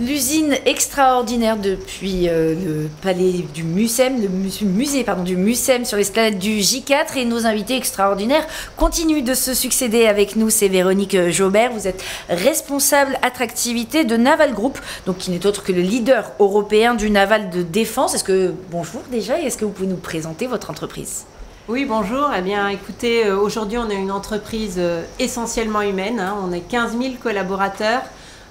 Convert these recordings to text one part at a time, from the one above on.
l'usine extraordinaire depuis le palais du Mucem, le musée du Mucem sur l'esplanade du J4, et nos invités extraordinaires continuent de se succéder avec nous. C'est Véronique Jaubert, vous êtes responsable attractivité de Naval Group, donc qui n'est autre que le leader européen du naval de défense. Bonjour déjà, et est-ce que vous pouvez nous présenter votre entreprise ? Oui, bonjour. Eh bien, écoutez, aujourd'hui, on est une entreprise essentiellement humaine. On est 15 000 collaborateurs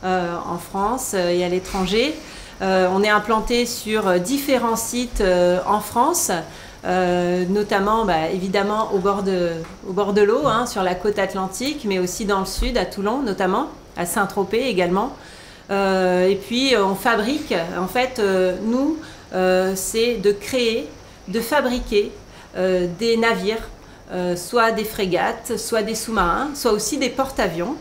en France et à l'étranger. On est implanté sur différents sites en France, notamment, évidemment, au bord de l'eau, sur la côte atlantique, mais aussi dans le sud, à Toulon notamment, à Saint-Tropez également. Et puis, on fabrique, en fait, nous, c'est de créer, de fabriquer des navires, soit des frégates, soit des sous-marins, soit aussi des porte-avions,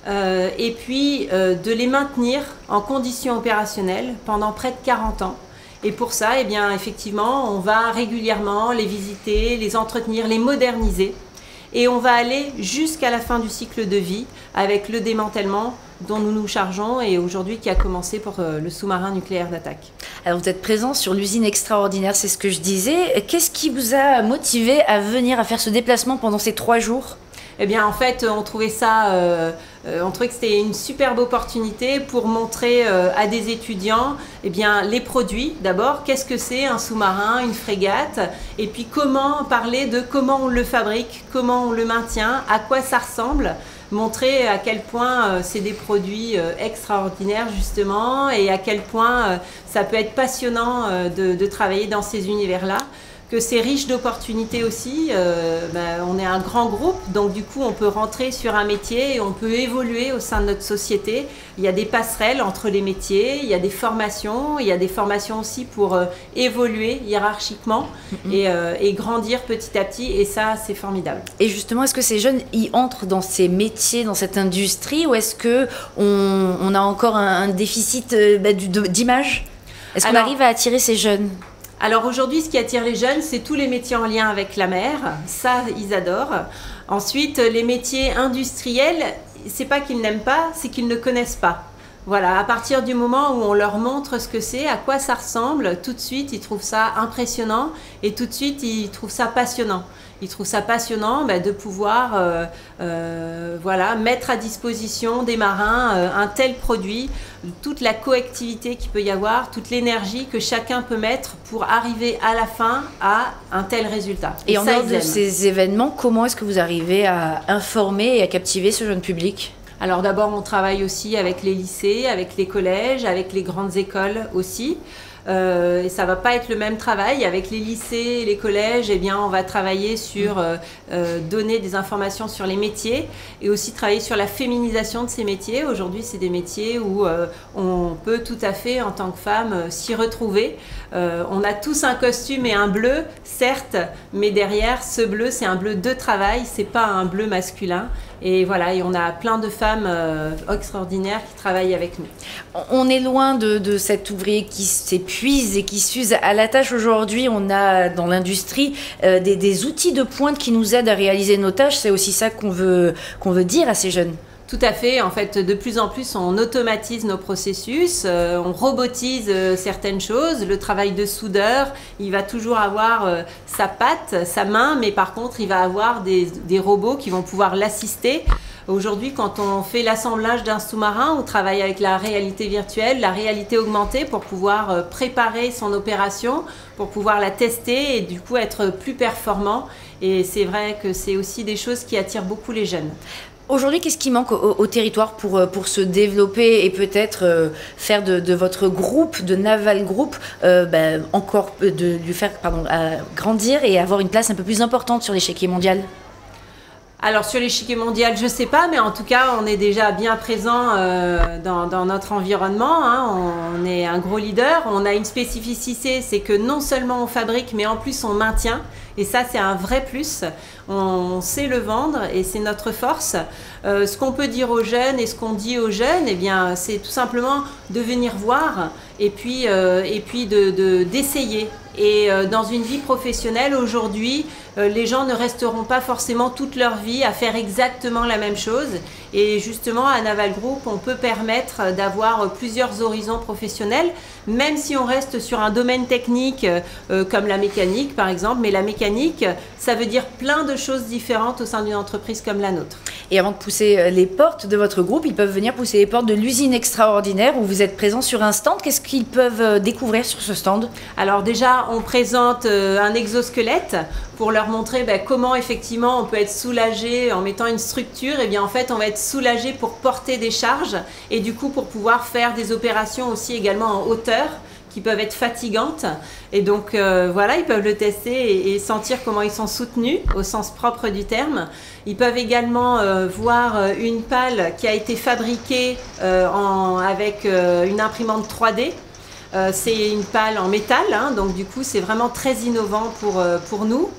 et puis de les maintenir en conditions opérationnelles pendant près de 40 ans. Et pour ça, eh bien, effectivement, on va régulièrement les visiter, les entretenir, les moderniser. Et on va aller jusqu'à la fin du cycle de vie avec le démantèlement dont nous nous chargeons et aujourd'hui qui a commencé pour le sous-marin nucléaire d'attaque. Alors vous êtes présent sur l'usine extraordinaire, c'est ce que je disais. Qu'est-ce qui vous a motivé à venir, à faire ce déplacement pendant ces 3 jours ? Eh bien, en fait, on trouvait que c'était une superbe opportunité pour montrer à des étudiants les produits. D'abord, qu'est-ce que c'est un sous-marin, une frégate, et puis parler de comment on le fabrique, comment on le maintient, à quoi ça ressemble, montrer à quel point c'est des produits extraordinaires justement, et à quel point ça peut être passionnant de travailler dans ces univers-là. Que c'est riche d'opportunités aussi. On est un grand groupe, donc du coup on peut rentrer sur un métier et on peut évoluer au sein de notre société. Il y a des passerelles entre les métiers, il y a des formations aussi pour évoluer hiérarchiquement et grandir petit à petit, et ça c'est formidable. Et justement, est-ce que ces jeunes y entrent dans ces métiers, dans cette industrie, ou est-ce qu'on a encore un déficit d'image ? Est-ce qu'on arrive à attirer ces jeunes ? Alors aujourd'hui, ce qui attire les jeunes, c'est tous les métiers en lien avec la mer. Ça, ils adorent. Ensuite, les métiers industriels, c'est pas qu'ils n'aiment pas, c'est qu'ils ne connaissent pas. Voilà, à partir du moment où on leur montre ce que c'est, à quoi ça ressemble, tout de suite, ils trouvent ça impressionnant et tout de suite, ils trouvent ça passionnant. Ils trouvent ça passionnant de pouvoir mettre à disposition des marins un tel produit, toute la coactivité qu'il peut y avoir, toute l'énergie que chacun peut mettre pour arriver à la fin à un tel résultat. Et en dehors de ces événements, comment est-ce que vous arrivez à informer et à captiver ce jeune public ? Alors d'abord, on travaille aussi avec les lycées, avec les collèges, avec les grandes écoles aussi. Et ça va pas être le même travail avec les lycées et les collèges. On va travailler sur donner des informations sur les métiers et aussi travailler sur la féminisation de ces métiers. Aujourd'hui, c'est des métiers où on peut tout à fait, en tant que femme, s'y retrouver. On a tous un costume et un bleu, certes, mais derrière ce bleu, c'est un bleu de travail, c'est pas un bleu masculin. Et voilà, et on a plein de femmes extraordinaires qui travaillent avec nous. On est loin de cet ouvrier qui s'épuise et qui s'use à la tâche. Aujourd'hui, on a dans l'industrie des outils de pointe qui nous aident à réaliser nos tâches. C'est aussi ça qu'on veut dire à ces jeunes. Tout à fait. En fait, de plus en plus, on automatise nos processus, on robotise certaines choses. Le travail de soudeur, il va toujours avoir sa patte, sa main, mais par contre, il va avoir des robots qui vont pouvoir l'assister. Aujourd'hui, quand on fait l'assemblage d'un sous-marin, on travaille avec la réalité virtuelle, la réalité augmentée pour pouvoir préparer son opération, pour pouvoir la tester et du coup être plus performant. Et c'est vrai que c'est aussi des choses qui attirent beaucoup les jeunes. Aujourd'hui, qu'est-ce qui manque au territoire pour se développer et peut-être faire de votre groupe, de Naval Group, de lui faire grandir et avoir une place un peu plus importante sur l'échiquier mondial ? Alors sur l'échiquier mondial, je ne sais pas, mais en tout cas, on est déjà bien présent dans notre environnement. On est un gros leader. On a une spécificité, c'est que non seulement on fabrique, mais en plus on maintient. Et ça, c'est un vrai plus. On sait le vendre et c'est notre force. Ce qu'on peut dire aux jeunes et ce qu'on dit aux jeunes, c'est tout simplement de venir voir et puis d'essayer. Et dans une vie professionnelle aujourd'hui, les gens ne resteront pas forcément toute leur vie à faire exactement la même chose. Et justement, à Naval Group, on peut permettre d'avoir plusieurs horizons professionnels, même si on reste sur un domaine technique comme la mécanique par exemple. Mais la mécanique, ça veut dire plein de choses différentes au sein d'une entreprise comme la nôtre. Et avant de pousser les portes de votre groupe, ils peuvent venir pousser les portes de l'usine extraordinaire où vous êtes présent sur un stand. Qu'est-ce qu'ils peuvent découvrir sur ce stand? Alors déjà, on présente un exosquelette pour leur montrer comment effectivement on peut être soulagé en mettant une structure. Et bien en fait, on va être soulagé pour porter des charges et du coup pour pouvoir faire des opérations aussi également en hauteur qui peuvent être fatigantes. Et donc voilà, ils peuvent le tester et sentir comment ils sont soutenus au sens propre du terme. Ils peuvent également voir une pale qui a été fabriquée avec une imprimante 3D. C'est une pale en métal, hein, donc du coup c'est vraiment très innovant pour nous.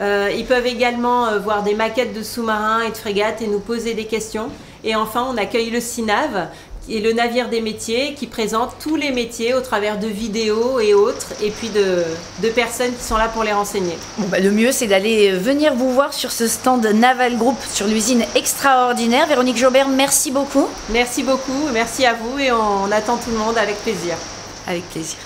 Ils peuvent également voir des maquettes de sous-marins et de frégates et nous poser des questions. Et enfin, on accueille le CINAV, qui est le navire des métiers, qui présente tous les métiers au travers de vidéos et autres, et puis de personnes qui sont là pour les renseigner. Bon, le mieux, c'est d'aller venir vous voir sur ce stand Naval Group sur l'usine extraordinaire. Véronique Jobert, merci beaucoup. Merci beaucoup, merci à vous et on attend tout le monde avec plaisir. Avec plaisir.